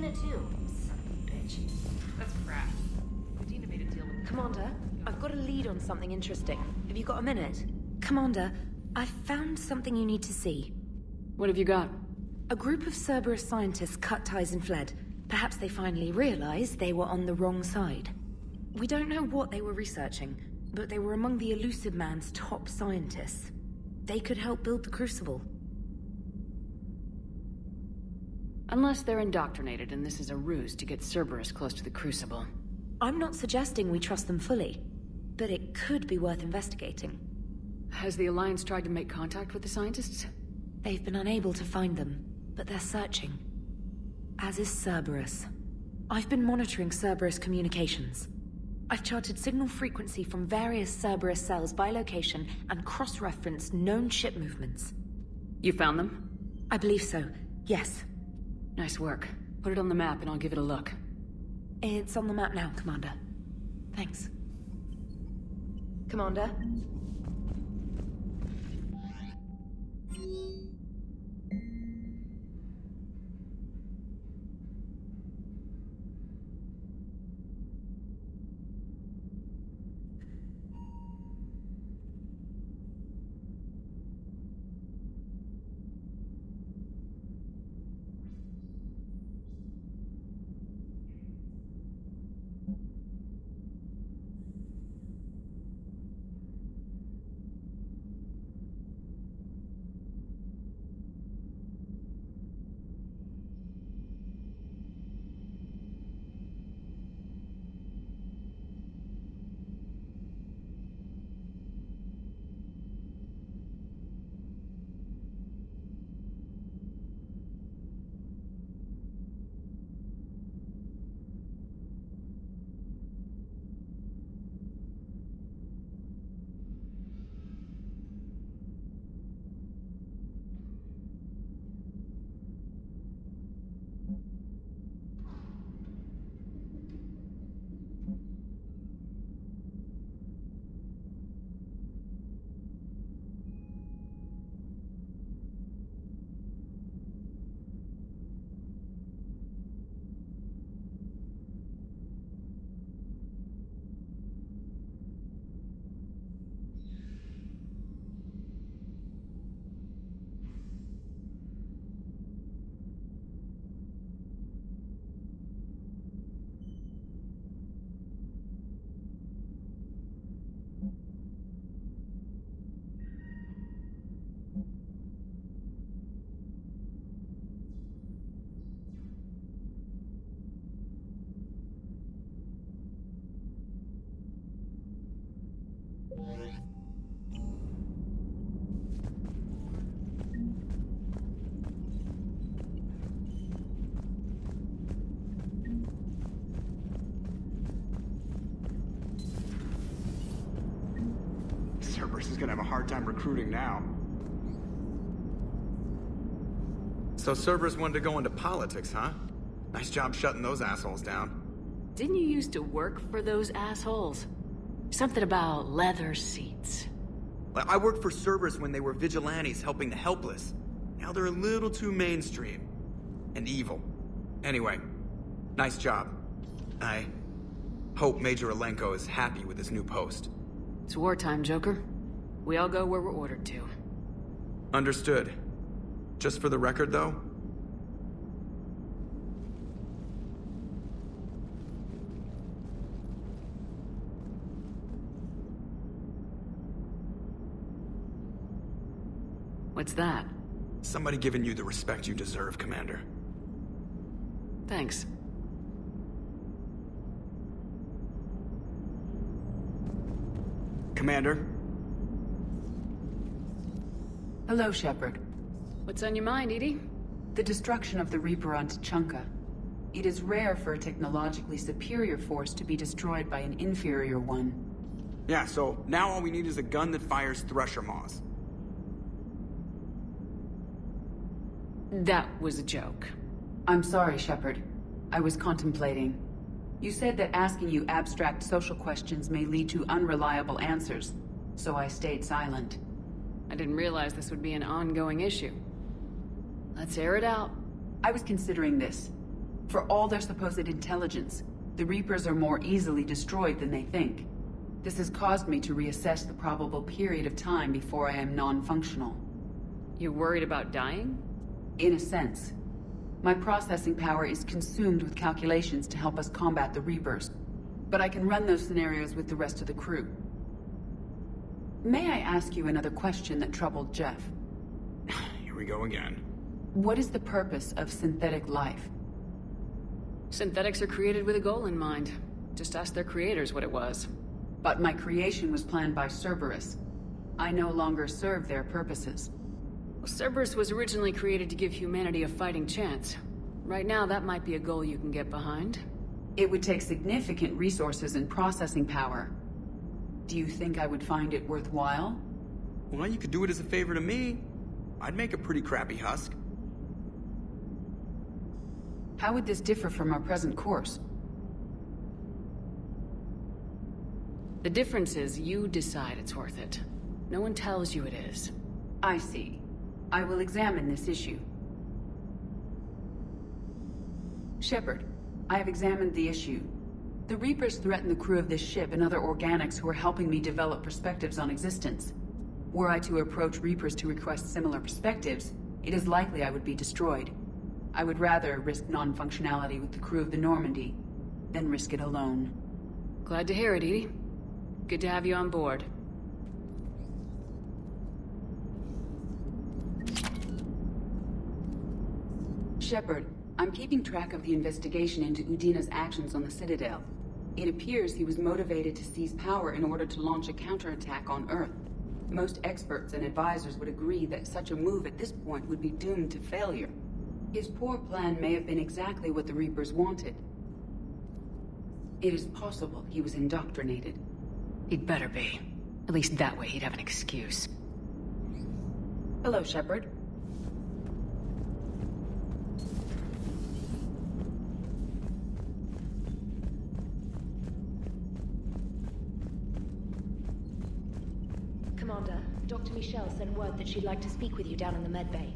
minute too. Son of a bitch. That's crap. Medina made a deal with... Commander, I've got a lead on something interesting. Have you got a minute? Commander, I've found something you need to see. What have you got? A group of Cerberus scientists cut ties and fled. Perhaps they finally realized they were on the wrong side. We don't know what they were researching, but they were among the Elusive Man's top scientists. They could help build the Crucible. Unless they're indoctrinated and this is a ruse to get Cerberus close to the Crucible. I'm not suggesting we trust them fully, but it could be worth investigating. Has the Alliance tried to make contact with the scientists? They've been unable to find them, but they're searching. As is Cerberus. I've been monitoring Cerberus communications. I've charted signal frequency from various Cerberus cells by location and cross-referenced known ship movements. You found them? I believe so, yes. Nice work. Put it on the map and I'll give it a look. It's on the map now, Commander. Thanks. Commander? Cerberus is gonna have a hard time recruiting now. So Cerberus wanted to go into politics, huh? Nice job shutting those assholes down. Didn't you used to work for those assholes? Something about leather seats. Well, I worked for Cerberus when they were vigilantes helping the helpless. Now they're a little too mainstream. And evil. Anyway, nice job. I hope Major Alenko is happy with his new post. It's wartime, Joker. We all go where we're ordered to. Understood. Just for the record, though, What's that? somebody giving you the respect you deserve, Commander. Thanks. Commander? Hello, Shepard. What's on your mind, Edie? The destruction of the Reaper on Tuchanka. It is rare for a technologically superior force to be destroyed by an inferior one. Yeah, so now all we need is a gun that fires Thresher Maws. That was a joke. I'm sorry, Shepard. I was contemplating. You said that asking you abstract social questions may lead to unreliable answers, so I stayed silent. I didn't realize this would be an ongoing issue. Let's air it out. I was considering this. For all their supposed intelligence, the Reapers are more easily destroyed than they think. This has caused me to reassess the probable period of time before I am non-functional. You're worried about dying? In a sense. My processing power is consumed with calculations to help us combat the Reapers, but I can run those scenarios with the rest of the crew. May I ask you another question that troubled Jeff? Here we go again. What is the purpose of synthetic life? Synthetics are created with a goal in mind. Just ask their creators what it was. But my creation was planned by Cerberus. I no longer serve their purposes. Well, Cerberus was originally created to give humanity a fighting chance. Right now, that might be a goal you can get behind. It would take significant resources and processing power. Do you think I would find it worthwhile? Well, you could do it as a favor to me. I'd make a pretty crappy husk. How would this differ from our present course? The difference is you decide it's worth it. No one tells you it is. I see. I will examine this issue. Shepard, I have examined the issue. The Reapers threaten the crew of this ship and other organics who are helping me develop perspectives on existence. Were I to approach Reapers to request similar perspectives, it is likely I would be destroyed. I would rather risk non-functionality with the crew of the Normandy than risk it alone. Glad to hear it, Edie. Good to have you on board. Shepard, I'm keeping track of the investigation into Udina's actions on the Citadel. It appears he was motivated to seize power in order to launch a counterattack on Earth. Most experts and advisors would agree that such a move at this point would be doomed to failure. His poor plan may have been exactly what the Reapers wanted. It is possible he was indoctrinated. He'd better be. At least that way he'd have an excuse. Hello, Shepard. Commander, Dr. Michelle sent word that she'd like to speak with you down in the med bay.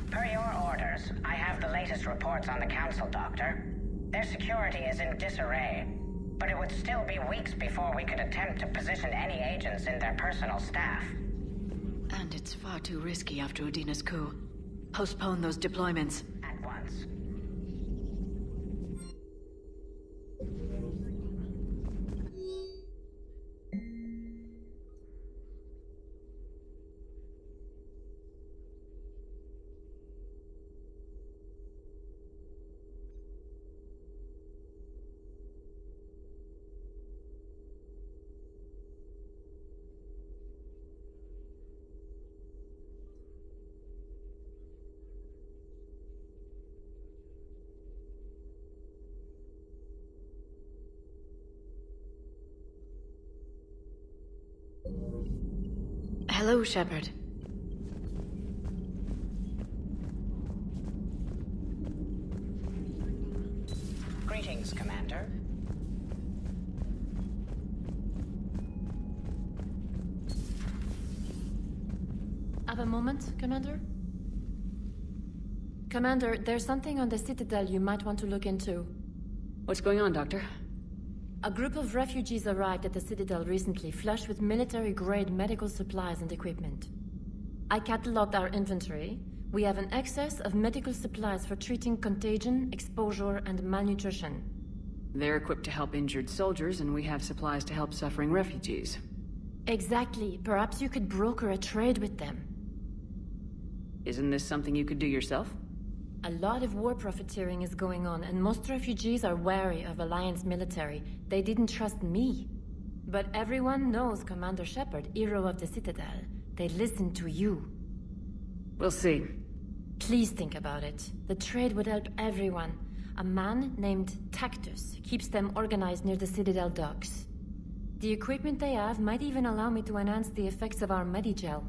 Per your orders, I have the latest reports on the Council, Doctor. Their security is in disarray, but it would still be weeks before we could attempt to position any agents in their personal staff. And it's far too risky after Udina's coup. Postpone those deployments. At once. Hello, Shepard. Greetings, Commander. Have a moment, Commander? Commander, there's something on the Citadel you might want to look into. What's going on, Doctor? A group of refugees arrived at the Citadel recently, flushed with military-grade medical supplies and equipment. I cataloged our inventory. We have an excess of medical supplies for treating contagion, exposure, and malnutrition. They're equipped to help injured soldiers, and we have supplies to help suffering refugees. Exactly. Perhaps you could broker a trade with them. Isn't this something you could do yourself? A lot of war profiteering is going on, and most refugees are wary of Alliance military. They didn't trust me. But everyone knows Commander Shepard, hero of the Citadel. They listen to you. We'll see. Please think about it. The trade would help everyone. A man named Tactus keeps them organized near the Citadel docks. The equipment they have might even allow me to enhance the effects of our Medigel.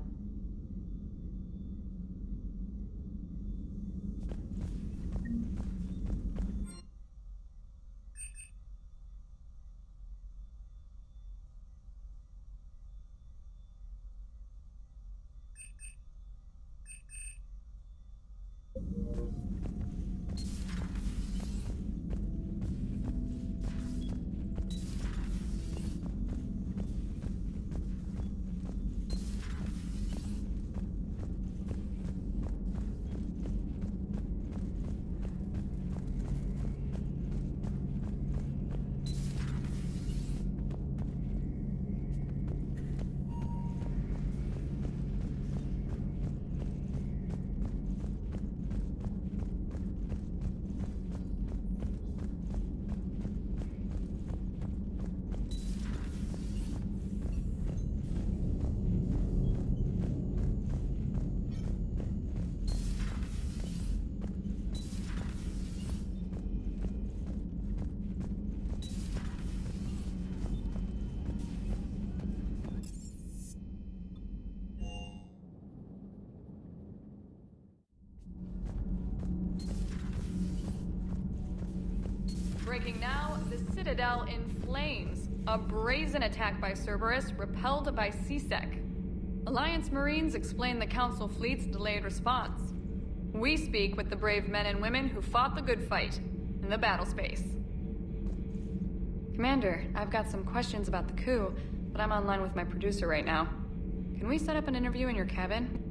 Breaking now, the Citadel in flames. A brazen attack by Cerberus, repelled by CSEC. Alliance Marines explain the Council fleet's delayed response. We speak with the brave men and women who fought the good fight in the battle space. Commander, I've got some questions about the coup, but I'm online with my producer right now. Can we set up an interview in your cabin?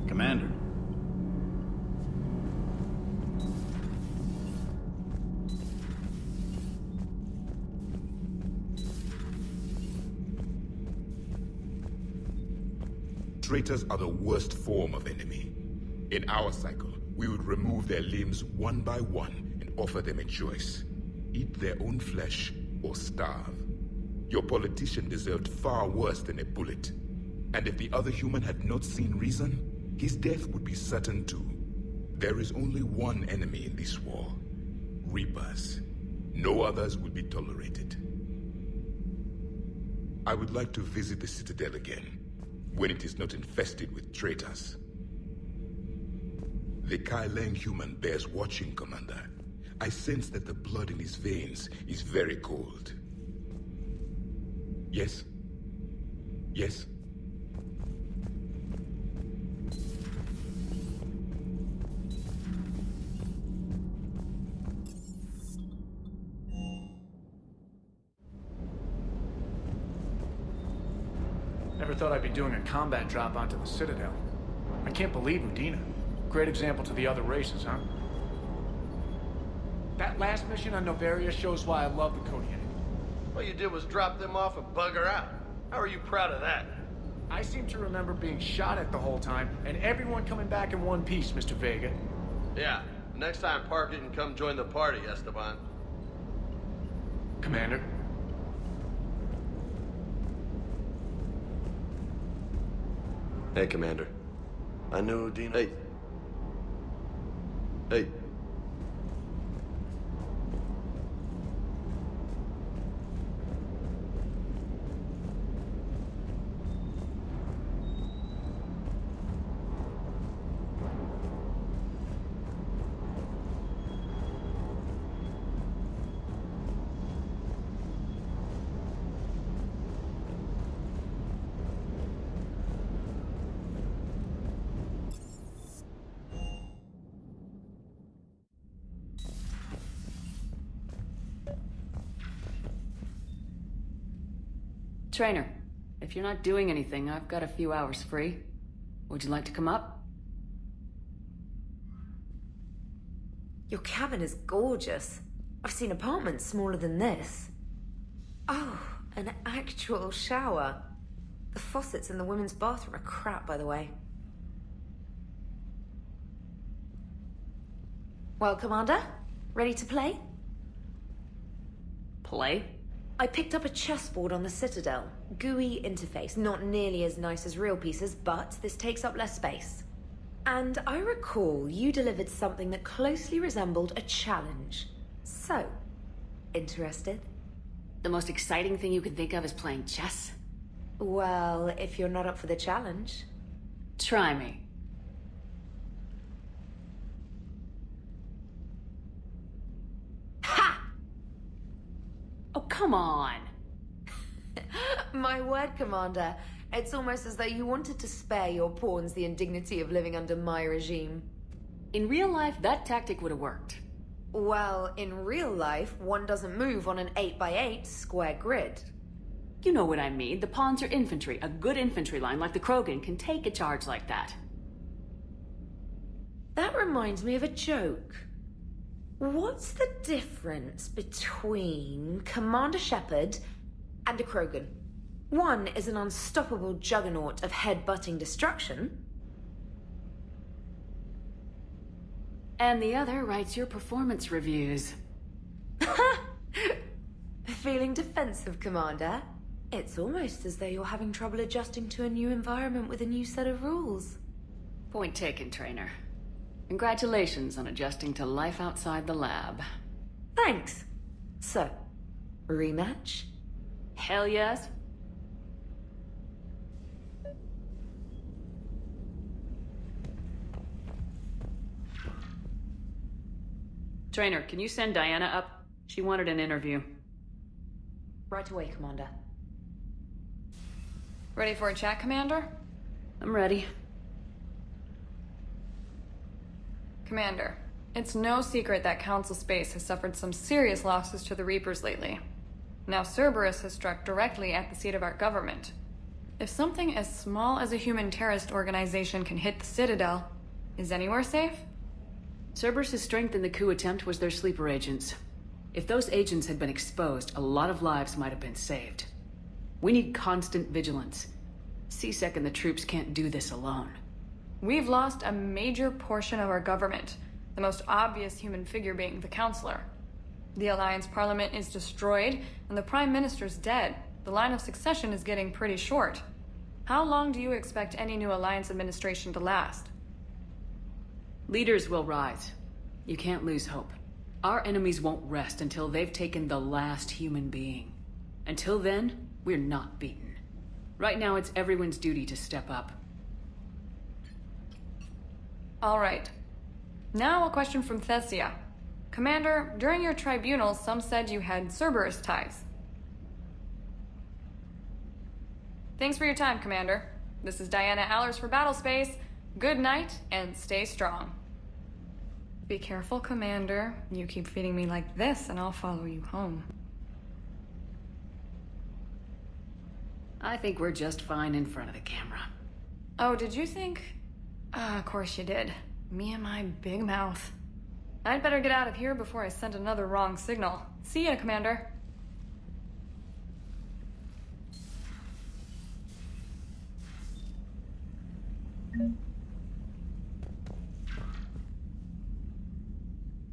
Commander. Traitors are the worst form of enemy. In our cycle, we would remove their limbs one by one and offer them a choice. Eat their own flesh or starve. Your politician deserved far worse than a bullet. And if the other human had not seen reason, his death would be certain too. There is only one enemy in this war. Reapers. No others will be tolerated. I would like to visit the Citadel again, when it is not infested with traitors. The Kai Leng human bears watching, Commander. I sense that the blood in his veins is very cold. Yes? Yes? Never thought I'd be doing a combat drop onto the Citadel. I can't believe Udina. Great example to the other races, huh? That last mission on Novaria shows why I love the Kodiak. All you did was drop them off and bugger out. How are you proud of that? I seem to remember being shot at the whole time, and everyone coming back in one piece, Mr. Vega. Yeah, next time park it and come join the party, Esteban. Commander? Hey, Commander. I knew Udina... Hey. Hey. Trainer, if you're not doing anything, I've got a few hours free. Would you like to come up? Your cabin is gorgeous. I've seen apartments smaller than this. Oh, an actual shower. The faucets in the women's bathroom are crap, by the way. Well, Commander, ready to play? Play? I picked up a chessboard on the Citadel. GUI interface, not nearly as nice as real pieces, but this takes up less space. And I recall you delivered something that closely resembled a challenge. So, interested? The most exciting thing you can think of is playing chess? Well, if you're not up for the challenge. Try me. Ha! Oh, come on. My word, Commander. It's almost as though you wanted to spare your pawns the indignity of living under my regime. In real life, that tactic would have worked. Well, in real life, one doesn't move on an 8x8 square grid. You know what I mean. The pawns are infantry. A good infantry line like the Krogan can take a charge like that. That reminds me of a joke. What's the difference between Commander Shepard and a Krogan? One is an unstoppable juggernaut of head-butting destruction. And the other writes your performance reviews. Feeling defensive, Commander? It's almost as though you're having trouble adjusting to a new environment with a new set of rules. Point taken, trainer. Congratulations on adjusting to life outside the lab. Thanks. So, rematch? Hell yes. Trainer, can you send Diana up? She wanted an interview. Right away, Commander. Ready for a chat, Commander? I'm ready. Commander, it's no secret that Council Space has suffered some serious losses to the Reapers lately. Now Cerberus has struck directly at the seat of our government. If something as small as a human terrorist organization can hit the Citadel, is anywhere safe? Cerberus' strength in the coup attempt was their sleeper agents. If those agents had been exposed, a lot of lives might have been saved. We need constant vigilance. CSEC and the troops can't do this alone. We've lost a major portion of our government, the most obvious human figure being the Counselor. The Alliance Parliament is destroyed, and the Prime Minister's dead. The line of succession is getting pretty short. How long do you expect any new Alliance administration to last? Leaders will rise. You can't lose hope. Our enemies won't rest until they've taken the last human being. Until then, we're not beaten. Right now, it's everyone's duty to step up. All right. Now a question from Thessia. Commander, during your tribunal, some said you had Cerberus ties. Thanks for your time, Commander. This is Diana Allers for Battlespace. Good night, and stay strong. Be careful, Commander. You keep feeding me like this, and I'll follow you home. I think we're just fine in front of the camera. Oh, did you think? Of course you did. Me and my big mouth. I'd better get out of here before I send another wrong signal. See ya, Commander.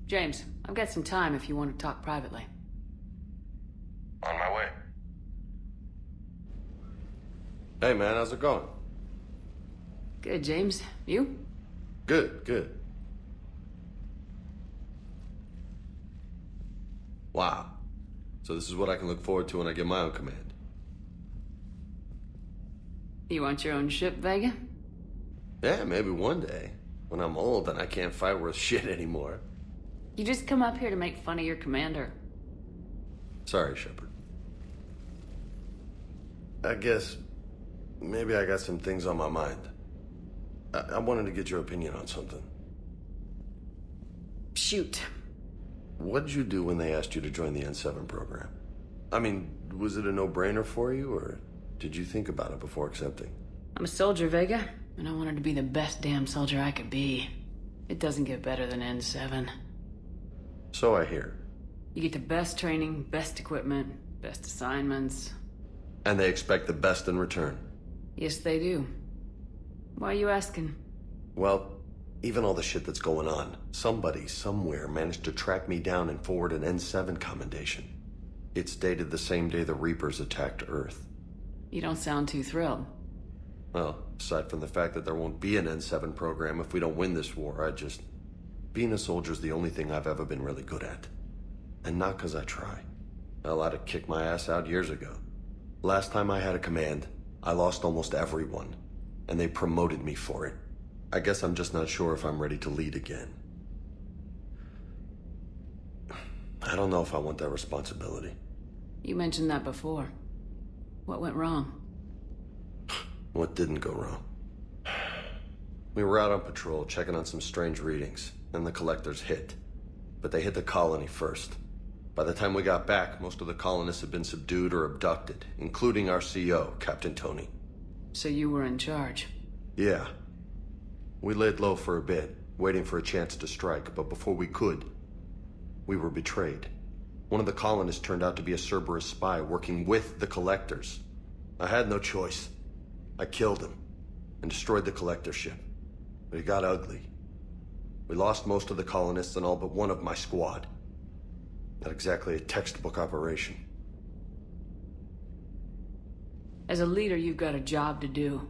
James, I've got some time if you want to talk privately. On my way. Hey man, how's it going? Good, James. You? Good, good. Wow. So this is what I can look forward to when I get my own command. You want your own ship, Vega? Yeah, maybe one day. When I'm old and I can't fight worth shit anymore. You just come up here to make fun of your commander. Sorry, Shepard. I guess maybe I got some things on my mind. I wanted to get your opinion on something. Shoot. What'd you do when they asked you to join the N7 program? I mean, was it a no-brainer for you, or did you think about it before accepting? I'm a soldier, Vega, and I wanted to be the best damn soldier I could be. It doesn't get better than N7. So I hear. You get the best training, best equipment, Best assignments. And they expect the best in return. Yes, they do. Why are you asking? Well, even all the shit that's going on, somebody somewhere managed to track me down and forward an N7 commendation. It's dated the same day the Reapers attacked Earth. You don't sound too thrilled. Well, aside from the fact that there won't be an N7 program if we don't win this war, being a soldier's the only thing I've ever been really good at. And not 'cause I try. Hell, I'd have kicked my ass out years ago. Last time I had a command, I lost almost everyone, and they promoted me for it. I guess I'm just not sure if I'm ready to lead again. I don't know if I want that responsibility. You mentioned that before. What went wrong? What didn't go wrong? We were out on patrol, checking on some strange readings, and the collectors hit. But they hit the colony first. By the time we got back, most of the colonists had been subdued or abducted, including our CO, Captain Tony. So you were in charge? Yeah. We laid low for a bit, waiting for a chance to strike, but before we could, we were betrayed. One of the colonists turned out to be a Cerberus spy working with the collectors. I had no choice. I killed him and destroyed the collector ship. But it got ugly. We lost most of the colonists and all but one of my squad. Not exactly a textbook operation. As a leader, you've got a job to do.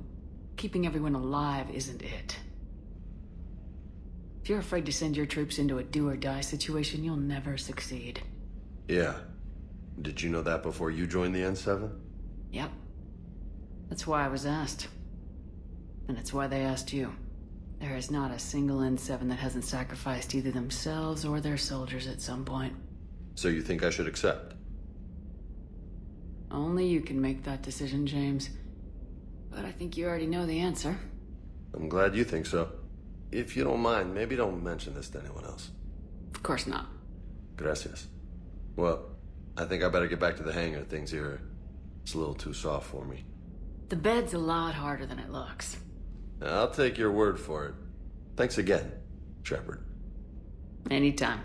Keeping everyone alive isn't it. If you're afraid to send your troops into a do-or-die situation, you'll never succeed. Yeah. Did you know that before you joined the N7? Yep. That's why I was asked. And it's why they asked you. There is not a single N7 that hasn't sacrificed either themselves or their soldiers at some point. So you think I should accept? Only you can make that decision, James. But I think you already know the answer. I'm glad you think so. If you don't mind, maybe don't mention this to anyone else. Of course not. Gracias. Well, I think I better get back to the hangar. Things here, it's a little too soft for me. The bed's a lot harder than it looks. I'll take your word for it. Thanks again, Shepard. Anytime.